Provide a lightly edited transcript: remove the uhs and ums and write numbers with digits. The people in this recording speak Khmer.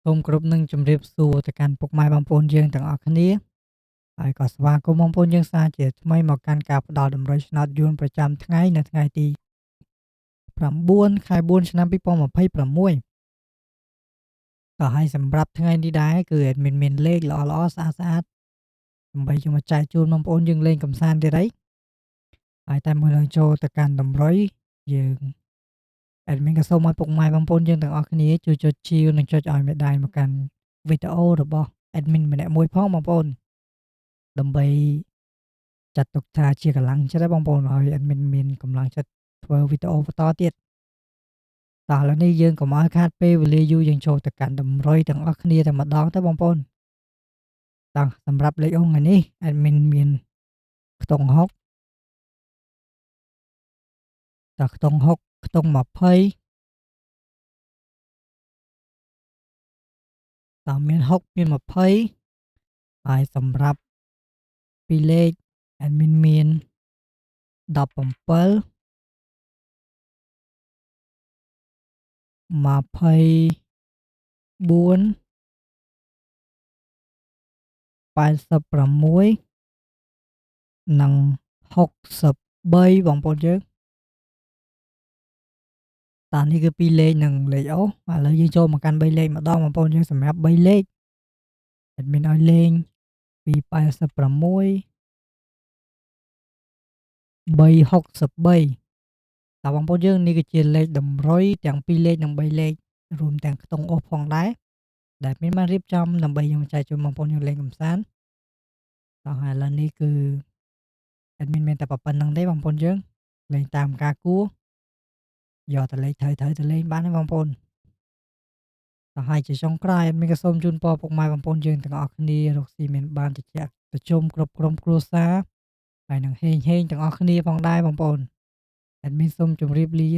សូមគោរពនឹងជម្រាបសួរទៅកាន់ពុកម៉ែបងប្អូនយើងទាំងអស់គ្នាហើយក៏ស្វាគមន៍បងប្អូនយើងសាជាថ្មីមកកាន់ការផ្ដល់តម្រុយឆ្នោតយួនប្រចាំថ្ងៃនៅថ្ងៃទី9 ខែ 4 ឆ្នាំ 2026ក៏ហើយសម្រាប់ថ្ងៃនេះដែរគឺអេដមីនមានលេខល្អៗស្អាតៗដើម្បីយកមកចែកជូនបងប្អូនយើងលេងកម្សាន្តទៀតហើយតែមុននឹងចូលទៅកាន់តម្រុយយើងអេដមីនក៏សូមឲ្យពុកម៉ែបងប្អូនយើងទាំងអស់គ្នាជួយចុចជាវនិងចុចឲ្យមេដាយមកកាន់វីដេអូរបស់អេដមីនម្នាក់មួយផងបងប្អូនដើម្បីចាត់ទុកថាជាកម្លាំងចិត្តបងប្អូនឲ្យអេដមីនមានកម្លាំងចិត្តធ្វើវីដេអូបន្តទៀតតោះឥឡូវនេះយើងកុំឲ្យខាតពេលវេលាយូរយើងចូលទៅកាន់តម្រុយទាំងអស់គ្នាតែម្ដងទៅបងប្អូនតោះសម្រាប់លេខថ្ងៃនេះអេដមីនមានខ្ទង់6តោះខ្ទង់6ខ្ទង់20តោះមាន6មាន20ហើយសម្រាប់ពីរលេខអេដមីនមាន17 24 86និង63បងប្អូនយើងតោះនេះគឺ2លេខនិងលេខអូឥឡូវយើងចូលមកកាន់3លេខម្ដងបងប្អូនយើងសម្រាប់3លេខអេដមីនឲ្យលេងពី86 363តើបងប្អូនយើងនេះគឺជាលេខតម្រុយទាំង2លេខនិង3លេខរួមទាំងខ្ទង់អូសផងដែរដែលមានបានរៀបចំដើម្បីយកមកចែកជូនបងប្អូនយើងលេងកម្សាន្តតោះឥឡូវនេះគឺអេដមីនមានតែប៉ុណ្្នឹងទេបងប្អូនយើងលេងតាមការគួរយកតែលេខត្រូវទៅលេងបានទេបងប្អូនទៅហើយជាចុងក្រោយអេដមីនក៏សូមជូនពរពុកម៉ែបងប្អូនយើងទាំងអស់គ្នារកស៊ីមានបានត្រជាក់ត្រជុំគ្រប់ក្រុមគ្រួសារហើយនឹងហេងទាំងអស់គ្នាផងដែរបងប្អូនអេដមីនសូមជម្រាបលា